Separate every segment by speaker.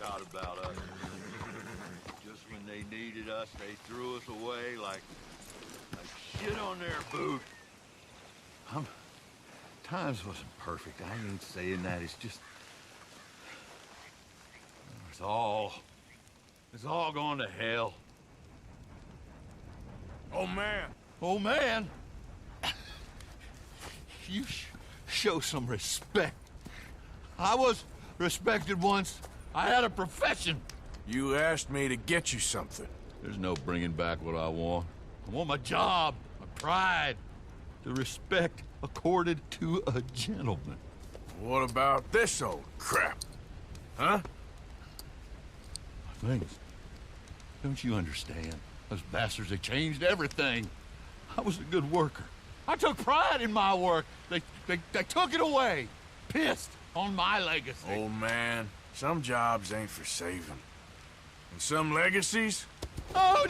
Speaker 1: forgot about us. Just when they needed us, they threw us away like shit on their boot.
Speaker 2: Times wasn't perfect. I ain't saying that. It's just... It's all going to hell.
Speaker 3: Oh, man.
Speaker 2: Oh, man. You show some respect. I was respected once. I had a profession.
Speaker 3: You asked me to get you something.
Speaker 2: There's no bringing back what I want. I want my job, my pride, the respect accorded to a gentleman.
Speaker 3: What about this old crap? Huh?
Speaker 2: Things. Don't you understand? Those bastards, they changed everything. I was a good worker. I took pride in my work. They took it away. Pissed on my legacy.
Speaker 3: Old man, some jobs ain't for saving. And some legacies,
Speaker 2: Oh,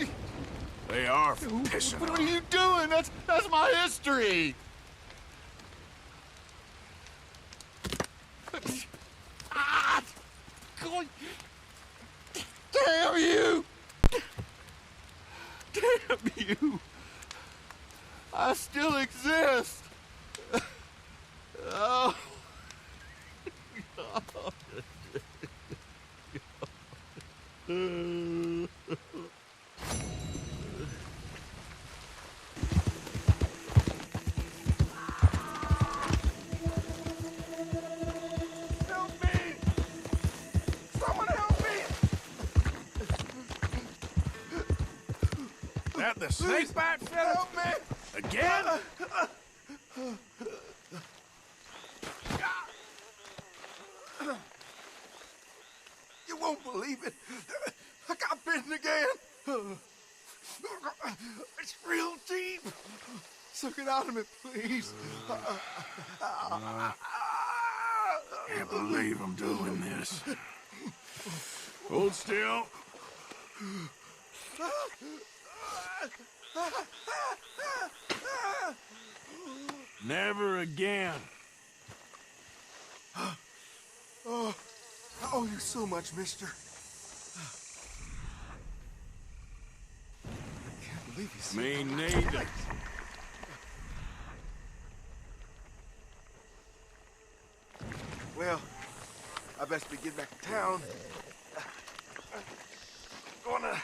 Speaker 3: they are for pissing
Speaker 2: what
Speaker 3: on.
Speaker 2: are you doing? That's my history. Ah! God. Damn you! Damn you! I still exist! Oh.
Speaker 3: Help me! Someone help me! That the snake bite fella? Help me! Again?
Speaker 4: You won't believe it. I got bitten again. It's real deep. Suck it out of me, please.
Speaker 3: Can't believe I'm doing this. Hold still. Never again.
Speaker 4: Oh, I owe you so much, mister. I can't believe you said
Speaker 3: Me
Speaker 4: that.
Speaker 3: neither.
Speaker 4: Well, I best be getting back to town. Gonna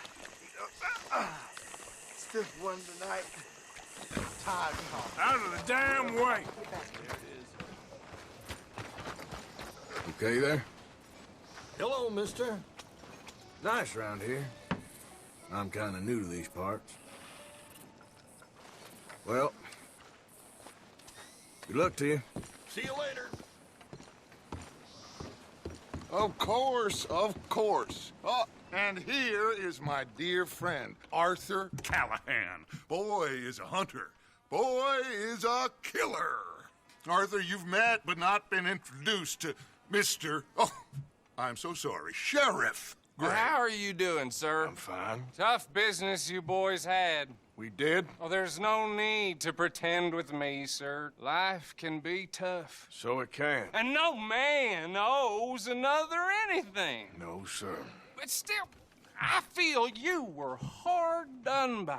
Speaker 4: stiff one tonight. Tired, Tom.
Speaker 3: Out of the damn way. Okay there?
Speaker 5: Hello, mister.
Speaker 3: Nice round here. I'm kind of new to these parts. Well, good luck to you.
Speaker 2: See you later.
Speaker 6: Of course, of course. Oh, and here is my dear friend, Arthur Callahan. Boy is a hunter. Boy is a killer. Arthur, you've met but not been introduced to Mr. Oh, I'm so sorry, Sheriff Gray.
Speaker 7: How are you doing, sir?
Speaker 3: I'm fine.
Speaker 7: Tough business you boys had.
Speaker 3: We did?
Speaker 7: Oh, there's no need to pretend with me, sir. Life can be tough.
Speaker 3: So it can.
Speaker 7: And no man owes another anything.
Speaker 3: No, sir.
Speaker 7: But still, I feel you were hard done by.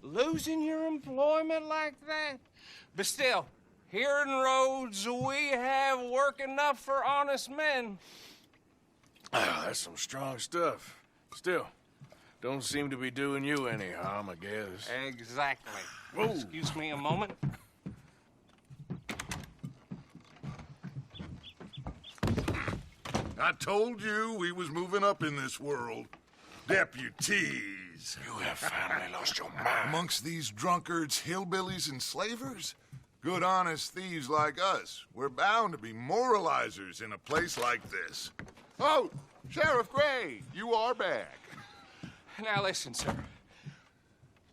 Speaker 7: Losing your employment like that. But still, here in Rhodes, we have work enough for honest men.
Speaker 3: Ah, that's some strong stuff. Still, don't seem to be doing you any harm, I guess.
Speaker 7: Exactly.
Speaker 3: Whoa.
Speaker 7: Excuse me a moment.
Speaker 6: I told you we was moving up in this world. Deputies.
Speaker 3: You have finally lost your mind.
Speaker 6: Amongst these drunkards, hillbillies, and slavers? Good, honest thieves like us. We're bound to be moralizers in a place like this. Oh, Sheriff Gray, you are back.
Speaker 7: Now listen, sir.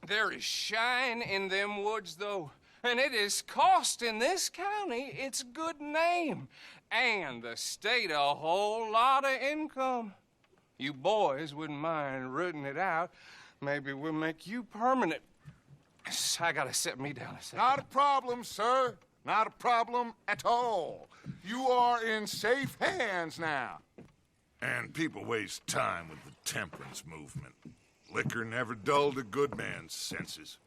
Speaker 7: There is shine in them woods, though, and it is costing this county its good name and the state a whole lot of income. You boys wouldn't mind rooting it out. Maybe we'll make you permanent. I gotta sit me down a second.
Speaker 6: Not a problem, sir. Not a problem at all. You are in safe hands now. And people waste time with the temperance movement. Liquor never dulled a good man's senses.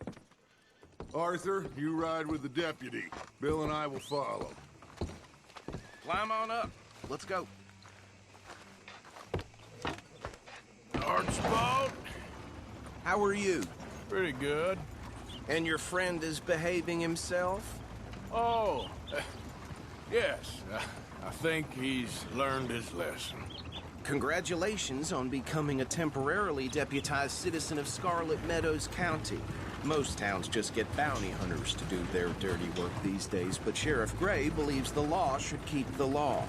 Speaker 6: Arthur, you ride with the deputy. Bill and I will follow.
Speaker 3: Climb on up. Let's go.
Speaker 4: Archibald?
Speaker 3: How are you?
Speaker 4: Pretty good.
Speaker 3: And your friend is behaving himself?
Speaker 4: Oh, yes. I think he's learned his lesson.
Speaker 3: Congratulations on becoming a temporarily deputized citizen of Scarlet Meadows County. Most towns just get bounty hunters to do their dirty work these days, but Sheriff Gray believes the law should keep the law.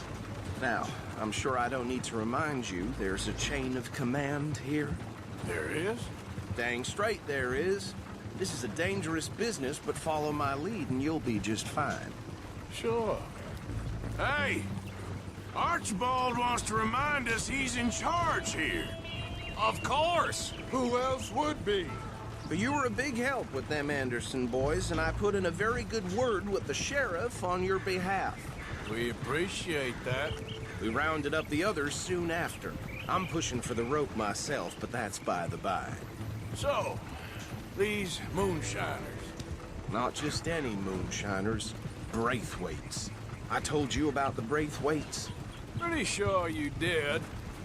Speaker 3: Now, I'm sure I don't need to remind you there's a chain of command here.
Speaker 4: There is?
Speaker 3: Dang straight there is. This is a dangerous business, but follow my lead and you'll be just fine.
Speaker 4: Sure. Hey! Archibald wants to remind us he's in charge here.
Speaker 7: Of course.
Speaker 6: Who else would be?
Speaker 3: But you were a big help with them Anderson boys, and I put in a very good word with the sheriff on your behalf.
Speaker 4: We appreciate that.
Speaker 3: We rounded up the others soon after. I'm pushing for the rope myself, but that's by the by.
Speaker 4: So, these moonshiners.
Speaker 3: Not just any moonshiners, Braithwaites. I told you about the Braithwaites.
Speaker 4: Pretty sure you did.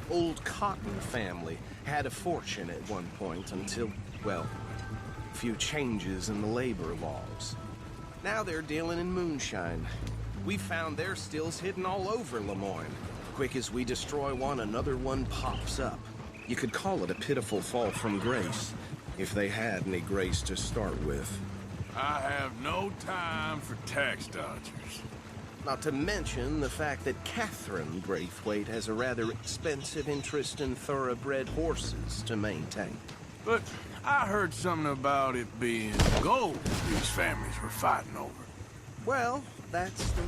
Speaker 3: Old Cotton family had a fortune at one point until, well, a few changes in the labor laws. Now they're dealing in moonshine. We found their stills hidden all over Lemoyne. Quick as we destroy one, another one pops up. You could call it a pitiful fall from grace, if they had any grace to start with.
Speaker 4: I have no time for tax dodgers.
Speaker 3: Not to mention the fact that Catherine Braithwaite has a rather expensive interest in thoroughbred horses to maintain.
Speaker 4: But I heard something about it being gold these families were fighting over.
Speaker 3: Well, that's the...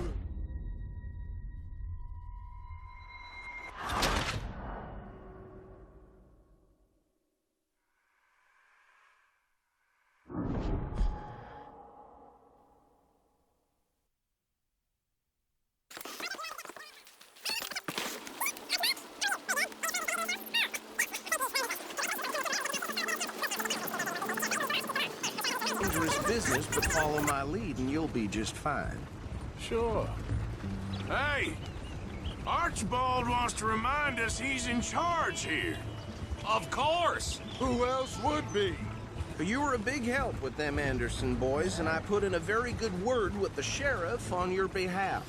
Speaker 3: dangerous business, but follow my lead and you'll be just fine.
Speaker 4: Sure. Hey! Archibald wants to remind us he's in charge here.
Speaker 7: Of course.
Speaker 6: Who else would be?
Speaker 3: But you were a big help with them Anderson boys, and I put in a very good word with the sheriff on your behalf.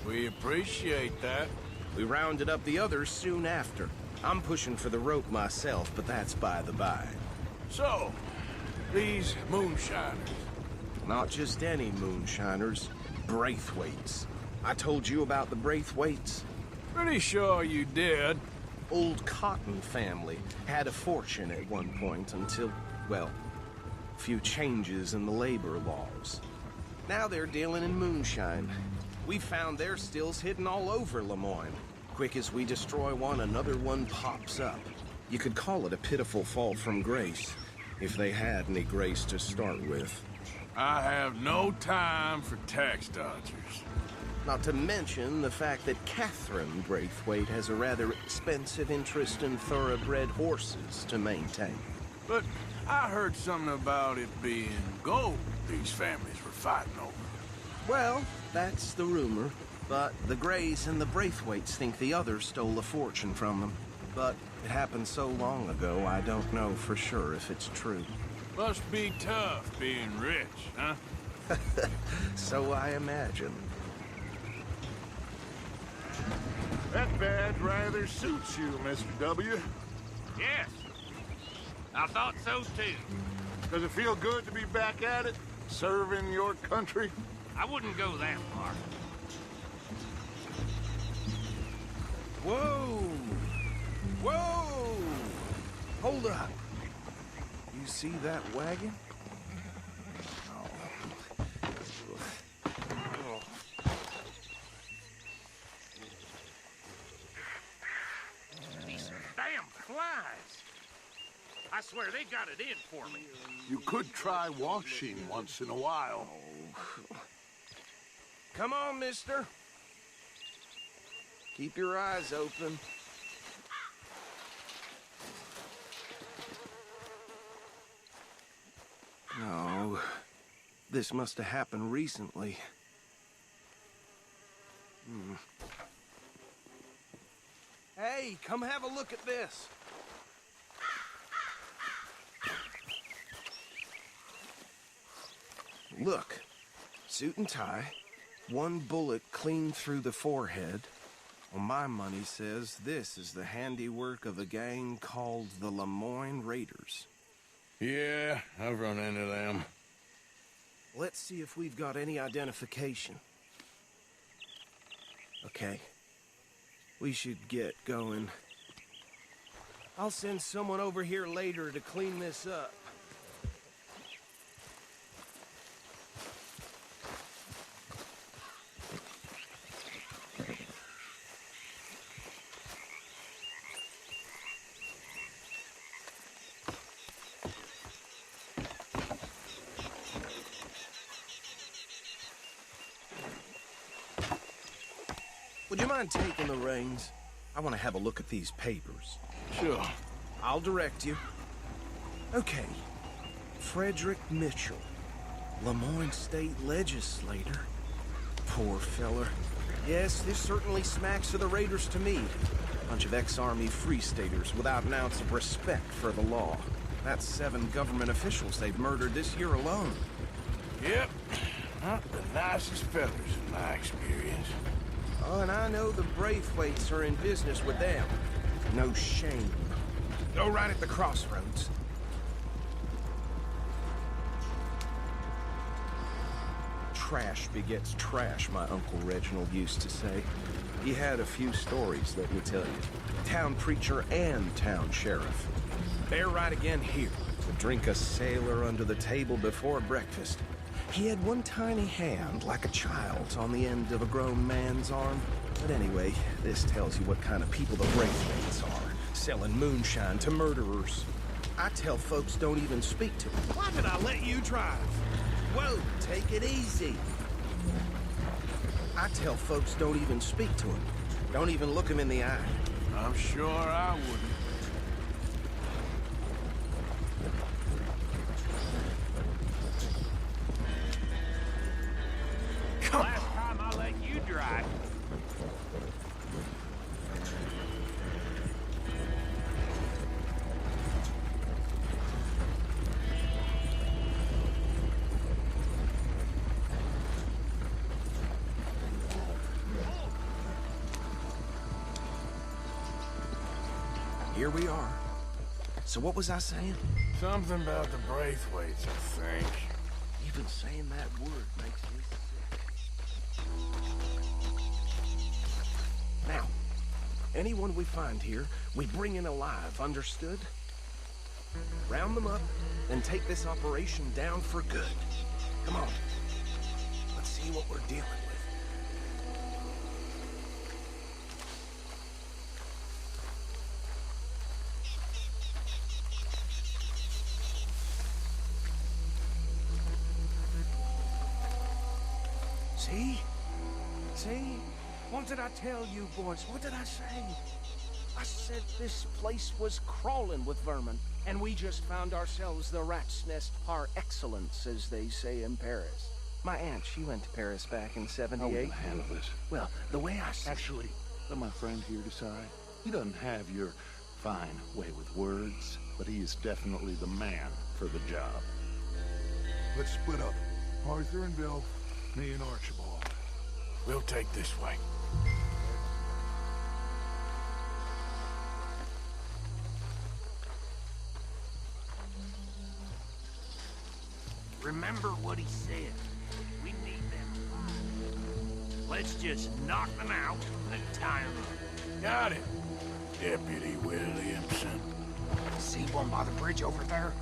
Speaker 4: We appreciate that.
Speaker 3: We rounded up the others soon after. I'm pushing for the rope myself, but that's by the by.
Speaker 4: So, these moonshiners.
Speaker 3: Not just any moonshiners, Braithwaites. I told you about the Braithwaites.
Speaker 4: Pretty sure you did.
Speaker 3: Old Cotton family had a fortune at one point until, well, a few changes in the labor laws. Now they're dealing in moonshine. We found their stills hidden all over Lemoyne. Quick as we destroy one, another one pops up. You could call it a pitiful fall from grace, if they had any grace to start with.
Speaker 4: I have no time for tax dodgers.
Speaker 3: Not to mention the fact that Catherine Braithwaite has a rather expensive interest in thoroughbred horses to maintain.
Speaker 4: But I heard something about it being gold these families were fighting over.
Speaker 3: Well, that's the rumor. But the Grays and the Braithwaites think the others stole a fortune from them. But it happened so long ago, I don't know for sure if it's true.
Speaker 4: Must be tough being rich, huh?
Speaker 3: So I imagine.
Speaker 6: That badge rather suits you, Mr. W.
Speaker 1: Yes. I thought so, too.
Speaker 6: Does it feel good to be back at it, serving your country?
Speaker 1: I wouldn't go that far.
Speaker 3: Whoa! Whoa! Hold up. You see that wagon?
Speaker 1: These damn flies. I swear they got it in for me.
Speaker 6: You could try washing once in a while.
Speaker 3: Come on, mister. Keep your eyes open. No, this must have happened recently. Hey, come have a look at this. Look, suit and tie, one bullet clean through the forehead. Well, my money says this is the handiwork of a gang called the Lemoyne Raiders.
Speaker 5: Yeah, I've run into them.
Speaker 3: Let's see if we've got any identification. Okay. We should get going. I'll send someone over here later to clean this up. Would you mind taking the reins? I want to have a look at these papers.
Speaker 5: Sure.
Speaker 3: I'll direct you. Okay. Frederick Mitchell, Lemoyne State Legislator. Poor feller. Yes, this certainly smacks of the Raiders to me. Bunch of ex-Army Free Staters without an ounce of respect for the law. That's 7 government officials they've murdered this year alone.
Speaker 5: Yep. Not the nicest fellas in my experience.
Speaker 3: Oh, and I know the Braithwaites are in business with them. No shame. Go right at the crossroads. Trash begets trash, my Uncle Reginald used to say. He had a few stories, let me tell you. Town preacher and town sheriff. They're right again here to drink a sailor under the table before breakfast. He had one tiny hand, like a child's, on the end of a grown man's arm. But anyway, this tells you what kind of people the Braithwaites are, selling moonshine to murderers. I tell folks don't even speak to them. Why did I let you drive? Whoa, take it easy. I tell folks don't even speak to them. Don't even look them in the eye.
Speaker 5: I'm sure I wouldn't.
Speaker 8: Last time I let you drive.
Speaker 3: Here we are. So what was I saying?
Speaker 5: Something about the Braithwaites, I think.
Speaker 3: Even saying that word makes me sick. Now, anyone we find here, we bring in alive, understood? Round them up, and take this operation down for good. Come on. Let's see what we're dealing with. See? See? What did I tell you, boys? What did I say? I said this place was crawling with vermin, and we just found ourselves the rat's nest par excellence, as they say in Paris. My aunt, she went to Paris back in '78.
Speaker 9: How are we gonna handle this?
Speaker 3: Well, the way I see
Speaker 9: Actually, let my friend here decide. He doesn't have your fine way with words, but he is definitely the man for the job.
Speaker 6: Let's split up. Arthur and Bill, me and Archibald.
Speaker 5: We'll take this way.
Speaker 8: Remember what he said. We need them alive. Let's just knock them out and tie them up.
Speaker 5: Got it, Deputy Williamson.
Speaker 7: See one by the bridge over there?